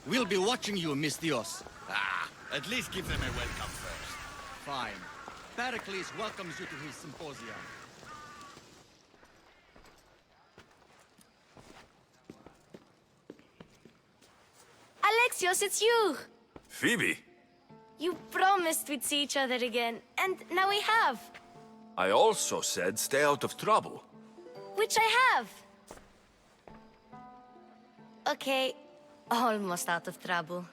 We'll be watching you, Misthios. At least give them a welcome first. Fine. Pericles welcomes you to his symposium. Alexios, it's you! Phoebe, You promised we'd see each other again, and now we have. I also said stay out of trouble. Which I have. Okay, almost out of trouble.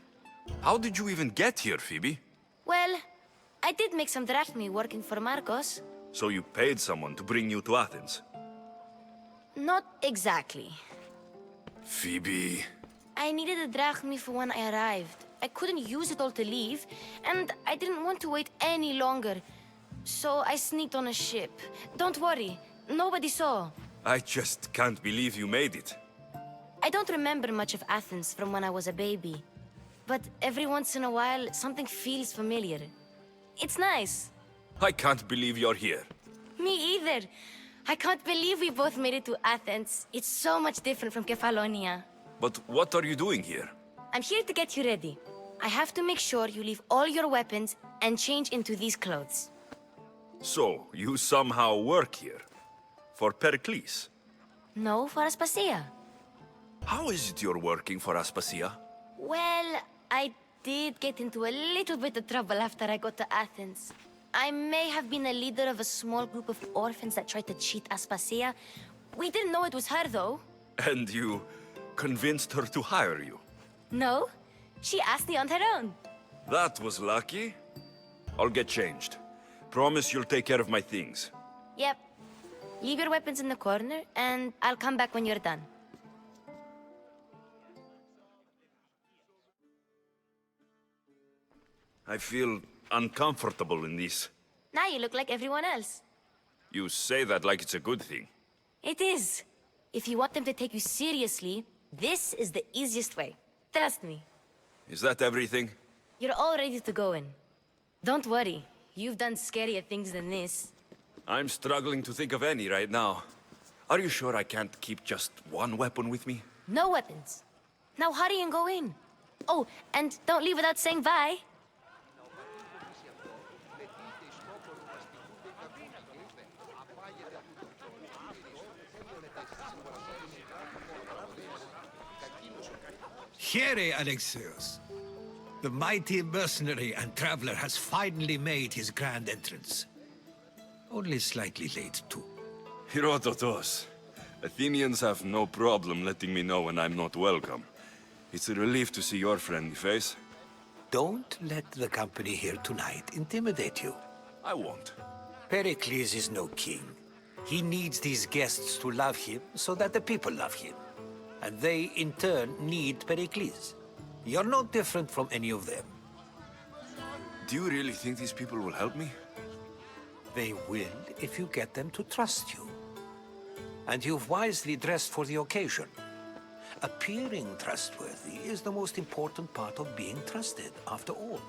How did you even get here, Phoebe? Well, I did make some drachmi working for Marcos. So you paid someone to bring you to Athens? Not exactly. Phoebe... I needed a drachmi for when I arrived. I couldn't use it all to leave, and I didn't want to wait any longer. So I sneaked on a ship. Don't worry, nobody saw. I just can't believe you made it. I don't remember much of Athens from when I was a baby. But every once in a while, something feels familiar. It's nice. I can't believe you're here. Me either. I can't believe we both made it to Athens. It's so much different from Kefalonia. But what are you doing here? I'm here to get you ready. I have to make sure you leave all your weapons and change into these clothes. So, you somehow work here? For Pericles? No, for Aspasia. How is it you're working for Aspasia? Well, I did get into a little bit of trouble after I got to Athens. I may have been a leader of a small group of orphans that tried to cheat Aspasia. We didn't know it was her, though. And you convinced her to hire you? No, she asked me on her own. That was lucky. I'll get changed. Promise you'll take care of my things. Yep. Leave your weapons in the corner, and I'll come back when you're done. I feel uncomfortable in this. Now you look like everyone else. You say that like it's a good thing. It is. If you want them to take you seriously, this is the easiest way. Trust me. Is that everything? You're all ready to go in. Don't worry. You've done scarier things than this. I'm struggling to think of any right now. Are you sure I can't keep just one weapon with me? No weapons. Now hurry and go in. Oh, and don't leave without saying bye. Here, Alexios. The mighty mercenary and traveler has finally made his grand entrance. Only slightly late, too. Herodotos. Athenians have no problem letting me know when I'm not welcome. It's a relief to see your friendly face. Don't let the company here tonight intimidate you. I won't. Pericles is no king. He needs these guests to love him so that the people love him. And they, in turn, need Pericles. You're no different from any of them. Do you really think these people will help me? They will if you get them to trust you. And you've wisely dressed for the occasion. Appearing trustworthy is the most important part of being trusted, after all.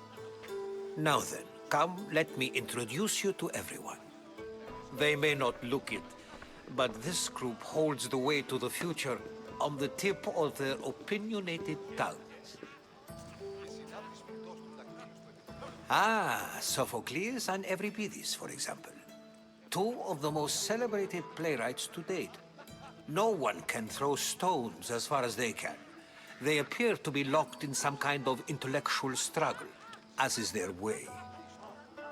Now then, come, let me introduce you to everyone. They may not look it, but this group holds the way to the future on the tip of their opinionated tongues. Sophocles and Euripides, for example. Two of the most celebrated playwrights to date. No one can throw stones as far as they can. They appear to be locked in some kind of intellectual struggle, as is their way.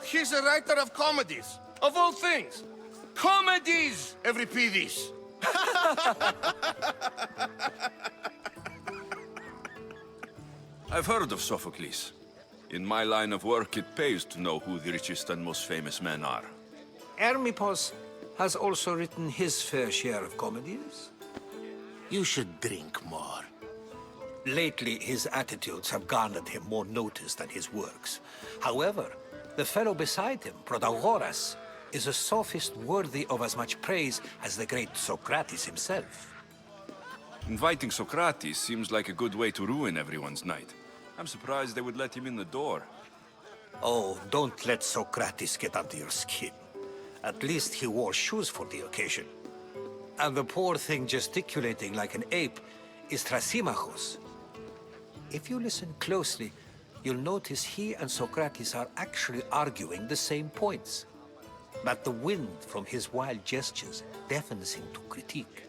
He's a writer of comedies, of all things. Comedies, Euripides! I've heard of Sophocles. In my line of work, it pays to know who the richest and most famous men are. Hermippos has also written his fair share of comedies. You should drink more. Lately, his attitudes have garnered him more notice than his works. However, the fellow beside him, Protagoras, is a sophist worthy of as much praise as the great Socrates himself. Inviting Socrates seems like a good way to ruin everyone's night. I'm surprised they would let him in the door. Oh, don't let Socrates get under your skin. At least he wore shoes for the occasion. And the poor thing gesticulating like an ape is Thrasymachos. If you listen closely, you'll notice he and Socrates are actually arguing the same points. But the wind from his wild gestures deafens him to critique.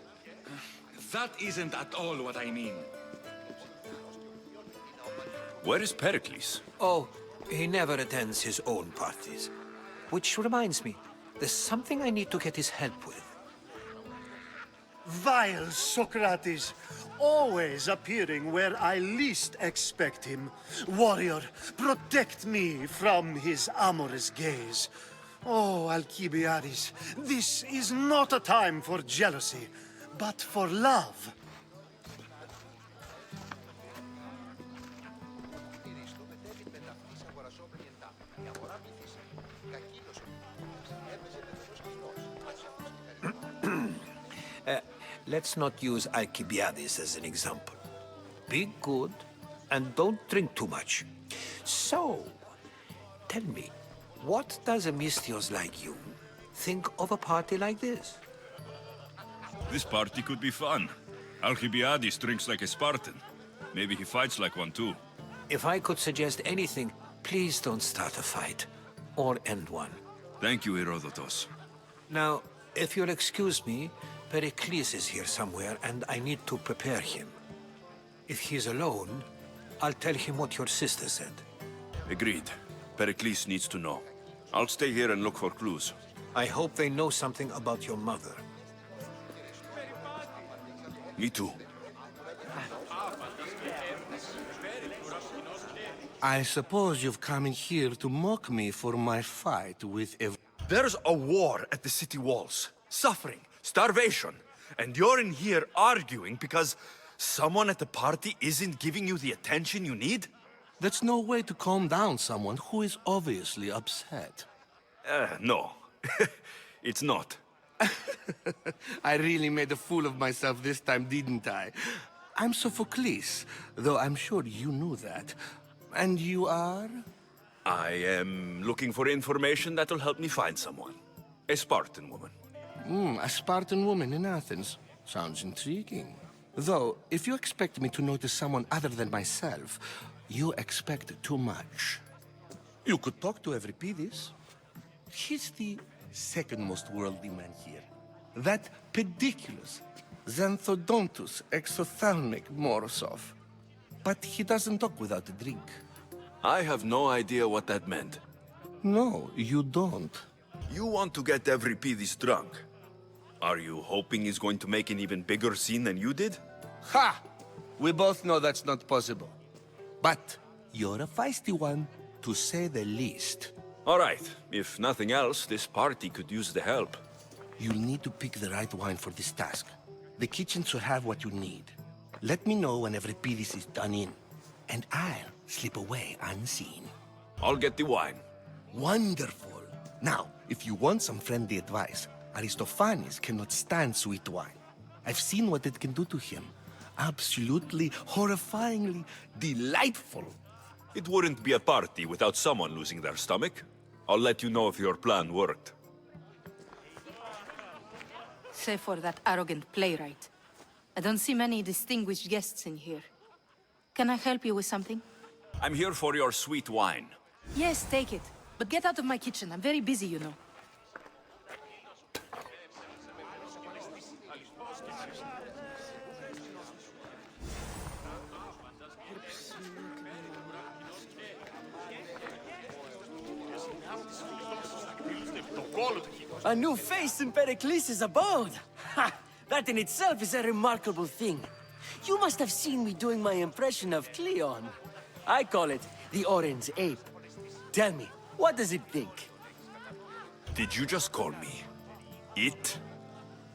That isn't at all what I mean. Where is Pericles? Oh, he never attends his own parties. Which reminds me, there's something I need to get his help with. Vile Socrates, always appearing where I least expect him. Warrior, protect me from his amorous gaze. Oh, Alcibiades, this is not a time for jealousy, but for love. Let's not use Alcibiades as an example. Be good and don't drink too much. So, tell me, what does a Misthios like you think of a party like this? This party could be fun. Alcibiades drinks like a Spartan. Maybe he fights like one too. If I could suggest anything, please don't start a fight or end one. Thank you, Herodotus. Now, if you'll excuse me, Pericles is here somewhere and I need to prepare him. If he's alone, I'll tell him what your sister said. Agreed. Pericles needs to know. I'll stay here and look for clues. I hope they know something about your mother. Me too. I suppose you've come in here to mock me for my fight with There's a war at the city walls. Suffering, starvation. And you're in here arguing because someone at the party isn't giving you the attention you need? That's no way to calm down someone who is obviously upset. No. It's not. I really made a fool of myself this time, didn't I? I'm Sophocles, though I'm sure you knew that. And you are? I am looking for information that will help me find someone. A Spartan woman. A Spartan woman in Athens. Sounds intriguing. Though, if you expect me to notice someone other than myself, you expect too much. You could talk to Euripides. He's the second most worldly man here. That pediculous, Xanthodontus exophthalmic Morosov. But he doesn't talk without a drink. I have no idea what that meant. No, you don't. You want to get Euripides drunk. Are you hoping he's going to make an even bigger scene than you did? Ha! We both know that's not possible. But you're a feisty one, to say the least. All right. If nothing else, this party could use the help. You'll need to pick the right wine for this task. The kitchen should have what you need. Let me know when Euripides is done in, and I'll slip away unseen. I'll get the wine. Wonderful. Now, if you want some friendly advice, Aristophanes cannot stand sweet wine. I've seen what it can do to him. Absolutely, horrifyingly delightful. It wouldn't be a party without someone losing their stomach. I'll let you know if your plan worked. Save for that arrogant playwright. I don't see many distinguished guests in here. Can I help you with something? I'm here for your sweet wine. Yes, take it. But get out of my kitchen. I'm very busy, you know. A new face in Pericles' abode! Ha! That in itself is a remarkable thing. You must have seen me doing my impression of Cleon. I call it the Orange Ape. Tell me, what does it think? Did you just call me it?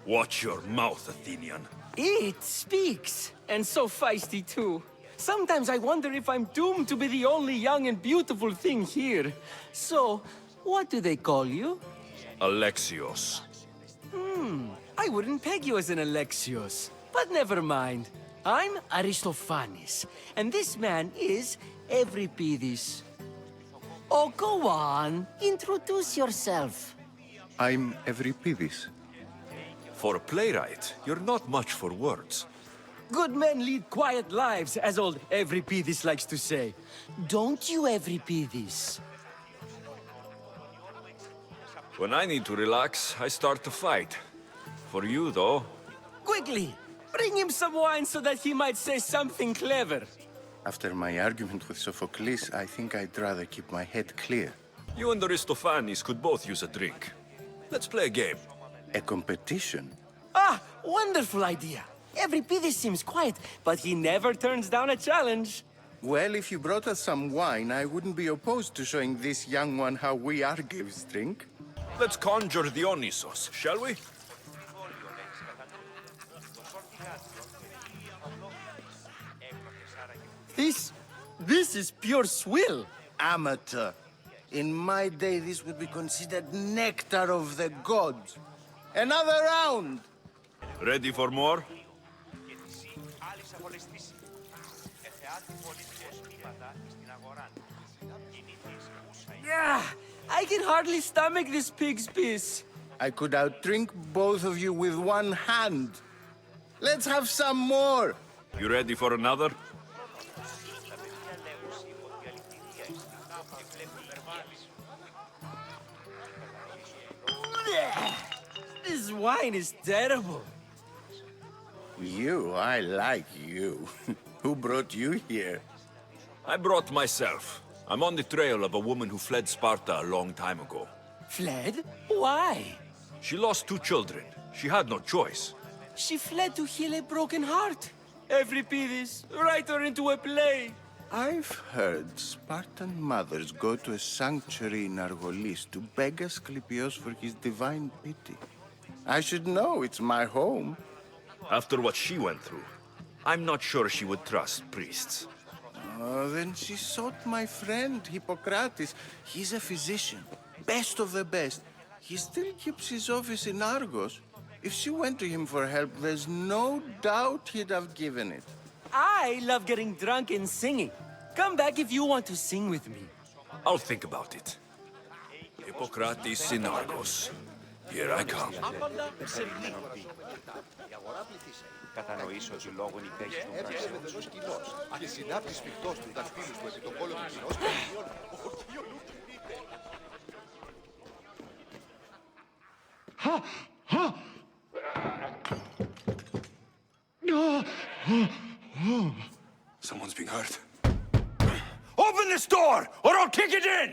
Watch your mouth, Athenian. It speaks, and so feisty too. Sometimes I wonder if I'm doomed to be the only young and beautiful thing here. So, what do they call you? Alexios. I wouldn't peg you as an Alexios. But never mind. I'm Aristophanes, and this man is Euripides. Oh, go on. Introduce yourself. I'm Euripides. For a playwright, you're not much for words. Good men lead quiet lives, as old Evripidis likes to say. Don't you, Evripidis? When I need to relax, I start to fight. For you, though, Quickly! Bring him some wine so that he might say something clever. After my argument with Sophocles, I think I'd rather keep my head clear. you and Aristophanes could both use a drink. Let's play a game. A competition? Ah, wonderful idea. Evripidis seems quiet, but he never turns down a challenge. Well, if you brought us some wine, I wouldn't be opposed to showing this young one how we Argives drink. Let's conjure Dionysos, shall we? This is pure swill. Amateur. In my day, this would be considered nectar of the gods. Another round! Ready for more? Yeah, I can hardly stomach this pig's piss. I could outdrink both of you with one hand. Let's have some more! You ready for another? This wine is terrible. You, I like you. Who brought you here? I brought myself. I'm on the trail of a woman who fled Sparta a long time ago. Fled? Why? She lost 2 children. She had no choice. She fled to heal a broken heart. Evripidis, write her into a play. I've heard Spartan mothers go to a sanctuary in Argolis to beg Asclepios for his divine pity. I should know, it's my home. After what she went through, I'm not sure she would trust priests. Oh, then she sought my friend, Hippocrates. He's a physician, best of the best. He still keeps his office in Argos. If she went to him for help, there's no doubt he'd have given it. I love getting drunk and singing. Come back if you want to sing with me. I'll think about it. Hippocrates in Argos. Here I come. Κατανοήσω ότι λόγω νυχτέχης των πράξεων και συνάπτει σφιχτός του τα φίλους του επί τον πόλο του κοινός Someone's being hurt. Open this door, or I'll kick it in!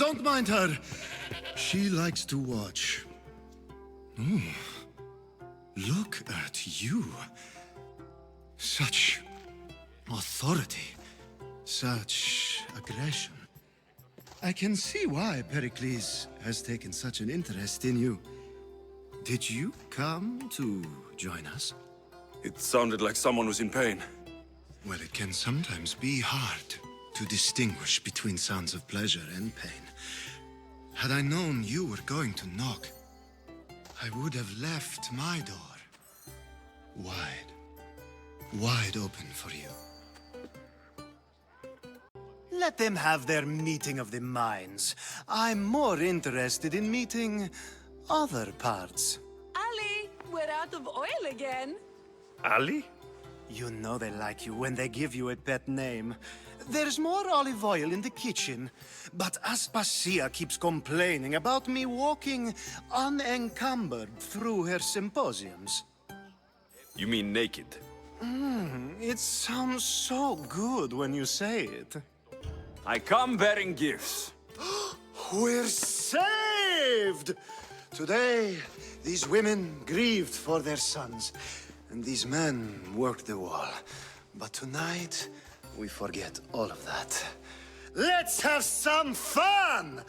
Don't mind her. She likes to watch. Look at you. Such authority. Such aggression. I can see why Pericles has taken such an interest in you. Did you come to join us? It sounded like someone was in pain. Well, it can sometimes be hard to distinguish between sounds of pleasure and pain. Had I known you were going to knock, I would have left my door wide open for you. Let them have their meeting of the minds. I'm more interested in meeting other parts. Ali, we're out of oil again. Ali? You know they like you when they give you a pet name. There's more olive oil in the kitchen, but Aspasia keeps complaining about me walking unencumbered through her symposiums. You mean naked? It sounds so good when you say it. I come bearing gifts. We're saved! Today, these women grieved for their sons, and these men worked the wall. But tonight, we forget all of that. Let's have some fun!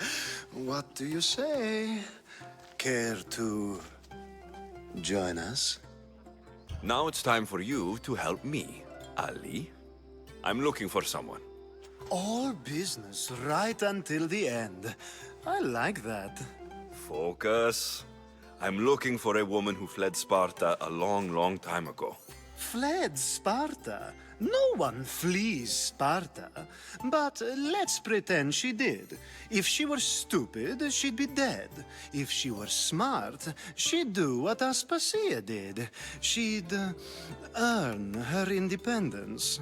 What do you say? Care to join us? Now it's time for you to help me, Ali. I'm looking for someone. All business right until the end. I like that. Focus. I'm looking for a woman who fled Sparta a long, long time ago. fled Sparta. No one flees Sparta. But let's pretend she did. If she were stupid, she'd be dead. If she were smart, she'd do what Aspasia did. She'd earn her independence.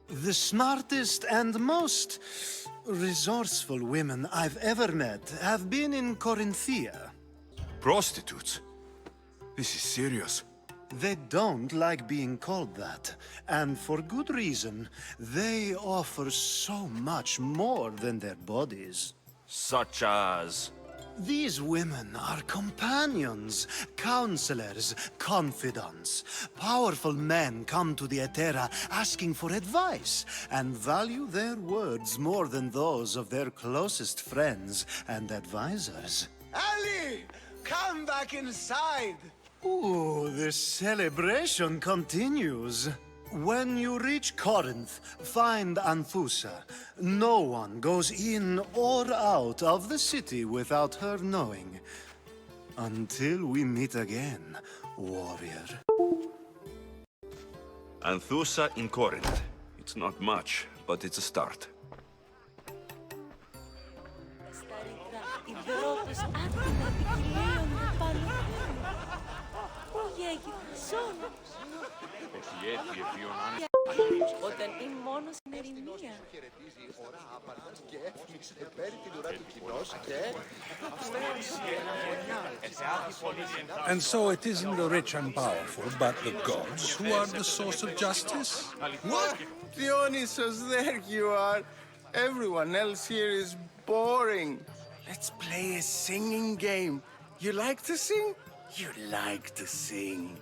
The smartest and most resourceful women I've ever met have been in Corinthia. Prostitutes? This is serious. They don't like being called that, and for good reason. They offer so much more than their bodies. Such as... These women are companions, counselors, confidants. Powerful men come to the Etera asking for advice and value their words more than those of their closest friends and advisors. Ali! Come back inside! Ooh, the celebration continues. When you reach Corinth, find Anthusa. No one goes in or out of the city without her knowing. Until we meet again, warrior. Anthusa in Corinth. It's not much, but it's a start. Όταν ή μόνο στην ερημία. And so it isn't the rich and powerful, but the gods who are the source of justice? What? Dionysus, there you are. Everyone else here is boring. Let's play a singing game. You like to sing? You like to sing.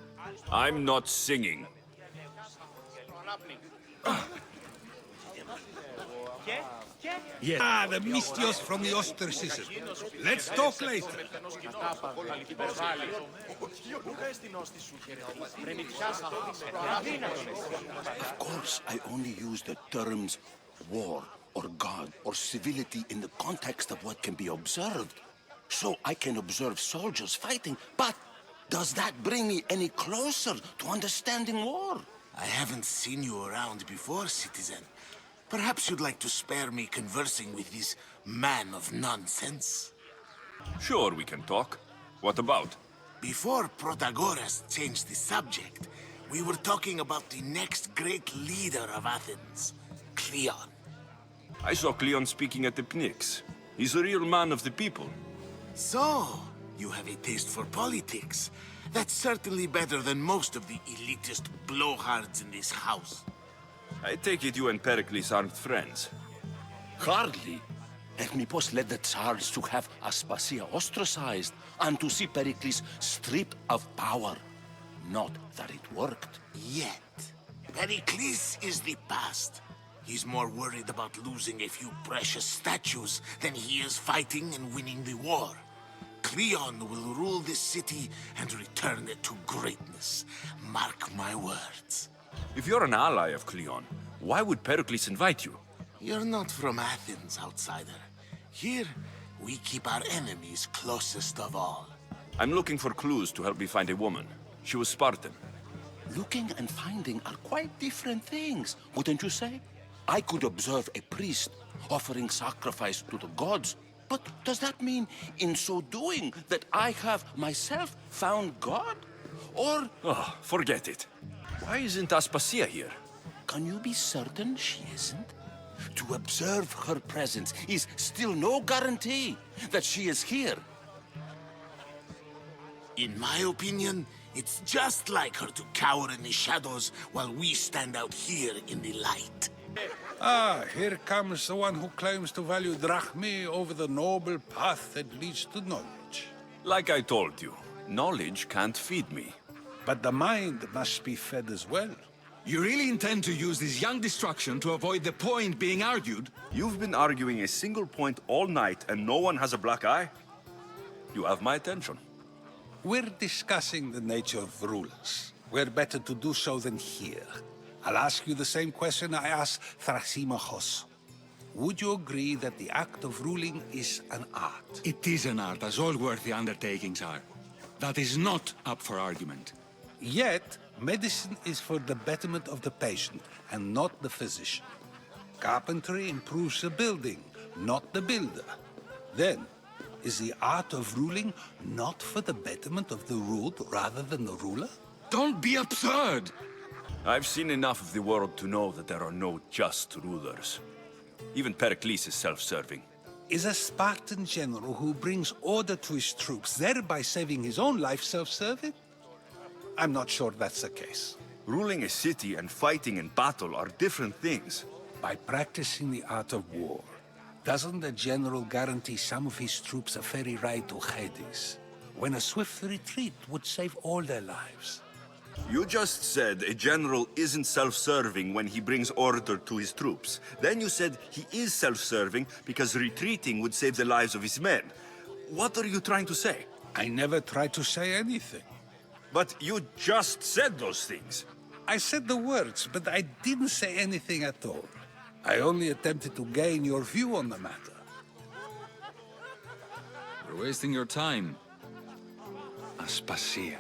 I'm not singing. Yes. Ah, the Mystios from the ostracism. Let's talk later. Of course, I only use the terms war or god or civility in the context of what can be observed. So I can observe soldiers fighting, but does that bring me any closer to understanding war? I haven't seen you around before, citizen. Perhaps you'd like to spare me conversing with this man of nonsense? Sure, we can talk. What about? Before Protagoras changed the subject, we were talking about the next great leader of Athens, Cleon. I saw Cleon speaking at the Pnyx. He's a real man of the people. So, you have a taste for politics. That's certainly better than most of the elitist blowhards in this house. I take it you and Pericles aren't friends. Hardly. Hermippos led the Tsars to have Aspasia ostracized and to see Pericles stripped of power. Not that it worked. Yet, Pericles is the past. He's more worried about losing a few precious statues than he is fighting and winning the war. Cleon will rule this city and return it to greatness. Mark my words. If you're an ally of Cleon, why would Pericles invite you? You're not from Athens, outsider. Here, we keep our enemies closest of all. I'm looking for clues to help me find a woman. She was Spartan. Looking and finding are quite different things, wouldn't you say? I could observe a priest offering sacrifice to the gods, but does that mean, in so doing, that I have myself found God? Or... Oh, forget it. Why isn't Aspasia here? Can you be certain she isn't? To observe her presence is still no guarantee that she is here. In my opinion, it's just like her to cower in the shadows while we stand out here in the light. Ah, here comes the one who claims to value drachmae over the noble path that leads to knowledge. Like I told you, knowledge can't feed me. But the mind must be fed as well. You really intend to use this young destruction to avoid the point being argued? You've been arguing a single point all night and no one has a black eye? You have my attention. We're discussing the nature of rulers. Where better to do so than here? I'll ask you the same question I asked Thrasymachos. Would you agree that the act of ruling is an art? It is an art, as all worthy undertakings are. That is not up for argument. Yet, Medicine is for the betterment of the patient, and not the physician. Carpentry improves the building, not the builder. Then, is the art of ruling not for the betterment of the ruled rather than the ruler? Don't be absurd! I've seen enough of the world to know that there are no just rulers. Even Pericles is self-serving. Is a Spartan general who brings order to his troops, thereby saving his own life, self-serving? I'm not sure that's the case. Ruling a city and fighting in battle are different things. By practicing the art of war, doesn't the general guarantee some of his troops a ferry ride to Hades, when a swift retreat would save all their lives? You just said a general isn't self-serving when he brings order to his troops. Then you said he is self-serving because retreating would save the lives of his men. What are you trying to say? I never tried to say anything. But you just said those things. I said the words, but I didn't say anything at all. I only attempted to gain your view on the matter. You're wasting your time. Aspasia.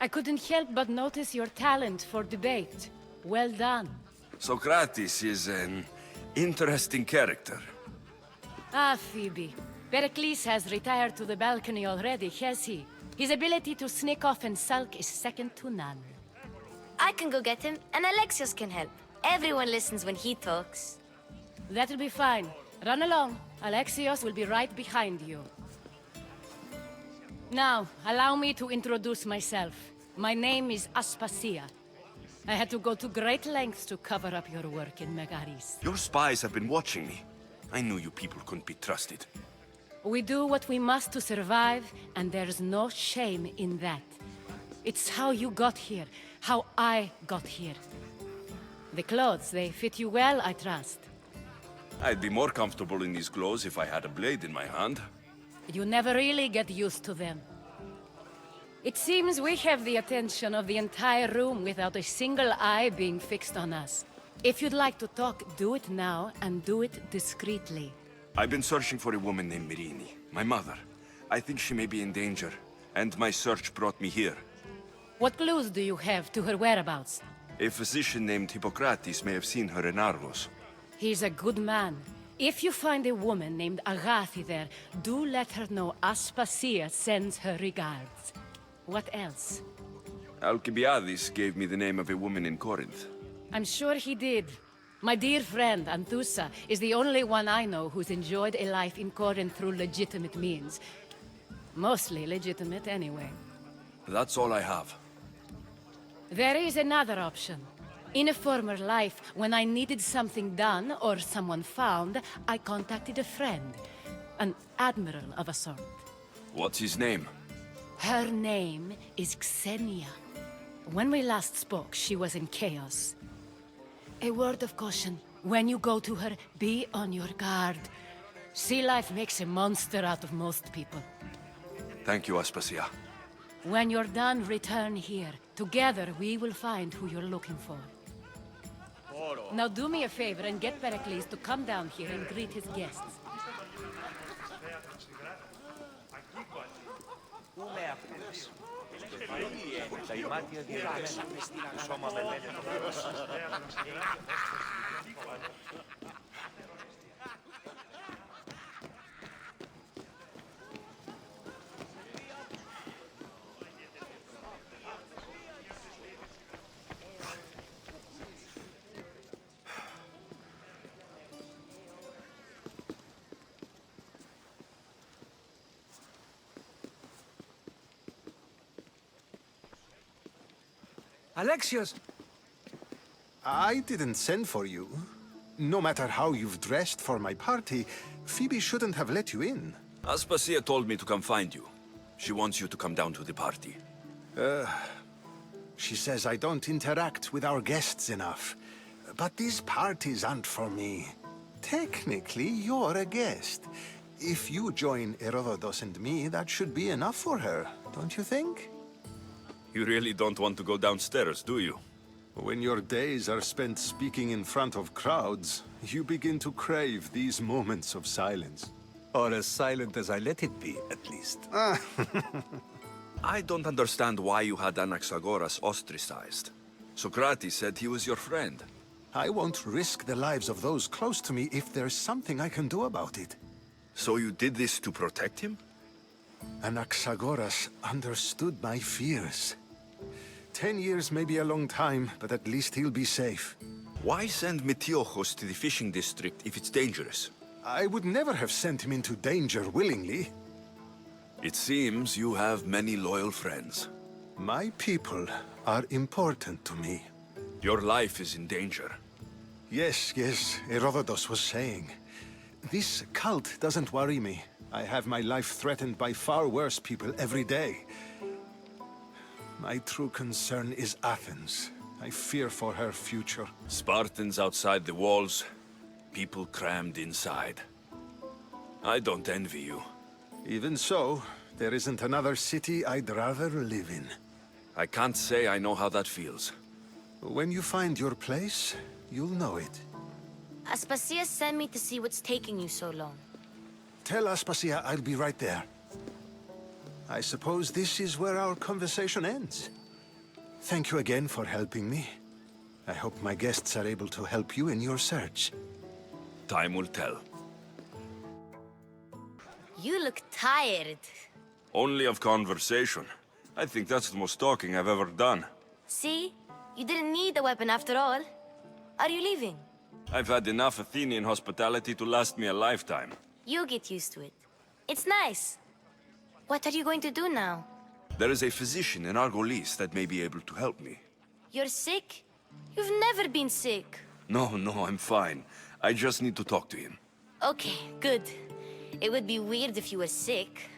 I couldn't help but notice your talent for debate. Well done. Socrates is an interesting character. Ah, Phoebe. Pericles has retired to the balcony already, has he? His ability to sneak off and sulk is second to none. I can go get him, and Alexios can help. Everyone listens when he talks. That'll be fine. Run along. Alexios will be right behind you. Now, allow me to introduce myself. My name is Aspasia. I had to go to great lengths to cover up your work in Megaris. Your spies have been watching me. I knew you people couldn't be trusted. We do what we must to survive, and there's no shame in that. It's how you got here, how I got here. The clothes, they fit you well, I trust. I'd be more comfortable in these clothes if I had a blade in my hand. You never really get used to them. It seems we have the attention of the entire room without a single eye being fixed on us. If you'd like to talk, do it now, and do it discreetly. I've been searching for a woman named Myrine, my mother. I think she may be in danger, and my search brought me here. What clues do you have to her whereabouts? A physician named Hippocrates may have seen her in Argos. He's a good man. If you find a woman named Agathi there, do let her know Aspasia sends her regards. What else? Alcibiades gave me the name of a woman in Corinth. I'm sure he did. My dear friend, Anthusa, is the only one I know who's enjoyed a life in Corinth through legitimate means. Mostly legitimate, anyway. That's all I have. There is another option. In a former life, when I needed something done or someone found, I contacted a friend. An admiral of a sort. What's his name? Her name is Xenia. When we last spoke, she was in chaos. A word of caution. When you go to her, be on your guard. Sea life makes a monster out of most people. Thank you, Aspasia. When you're done, return here. Together, we will find who you're looking for. Now do me a favor and get Pericles to come down here and greet his guests. Τα ημάτια διερημένα, το σώμα μελένεται. Alexios! I didn't send for you. No matter how you've dressed for my party, Phoebe shouldn't have let you in. Aspasia told me to come find you. She wants you to come down to the party. She says I don't interact with our guests enough. But these parties aren't for me. Technically, you're a guest. If you join Herodotus and me, that should be enough for her, don't you think? You really don't want to go downstairs, do you? When your days are spent speaking in front of crowds, you begin to crave these moments of silence. Or as silent as I let it be, at least. I don't understand why you had Anaxagoras ostracized. Socrates said he was your friend. I won't risk the lives of those close to me if there's something I can do about it. So you did this to protect him? Anaxagoras understood my fears. 10 years may be a long time, but at least he'll be safe. Why send Metiochos to the fishing district if it's dangerous? I would never have sent him into danger willingly. It seems you have many loyal friends. My people are important to me. Your life is in danger. Yes, Herodotus was saying. This cult doesn't worry me. I have my life threatened by far worse people every day. My true concern is Athens. I fear for her future. Spartans outside the walls, people crammed inside. I don't envy you. Even so, there isn't another city I'd rather live in. I can't say I know how that feels. When you find your place, you'll know it. Aspasia sent me to see what's taking you so long. Tell Aspasia I'll be right there. I suppose this is where our conversation ends. Thank you again for helping me. I hope my guests are able to help you in your search. Time will tell. You look tired. Only of conversation. I think that's the most talking I've ever done. See? You didn't need the weapon after all. Are you leaving? I've had enough Athenian hospitality to last me a lifetime. You'll get used to it. It's nice. What are you going to do now? There is a physician in Argolis that may be able to help me. You're sick? You've never been sick. No, I'm fine. I just need to talk to him. Okay, good. It would be weird if you were sick.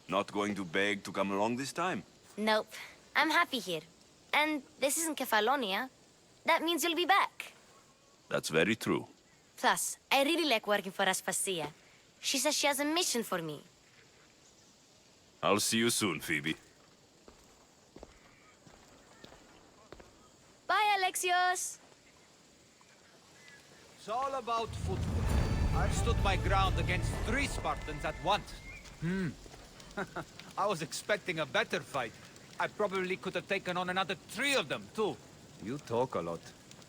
Not going to beg to come along this time? Nope. I'm happy here. And this isn't Kefalonia. That means you'll be back. That's very true. Plus, I really like working for Aspasia. She says she has a mission for me. I'll see you soon, Phoebe. Bye, Alexios! It's all about footwork. I've stood my ground against 3 Spartans at once. I was expecting a better fight. I probably could have taken on another 3 of them, too. You talk a lot.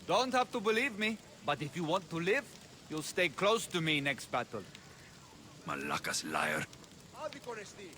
Don't have to believe me, but if you want to live, you'll stay close to me next battle. Malakas liar. Άδικο ρεστή.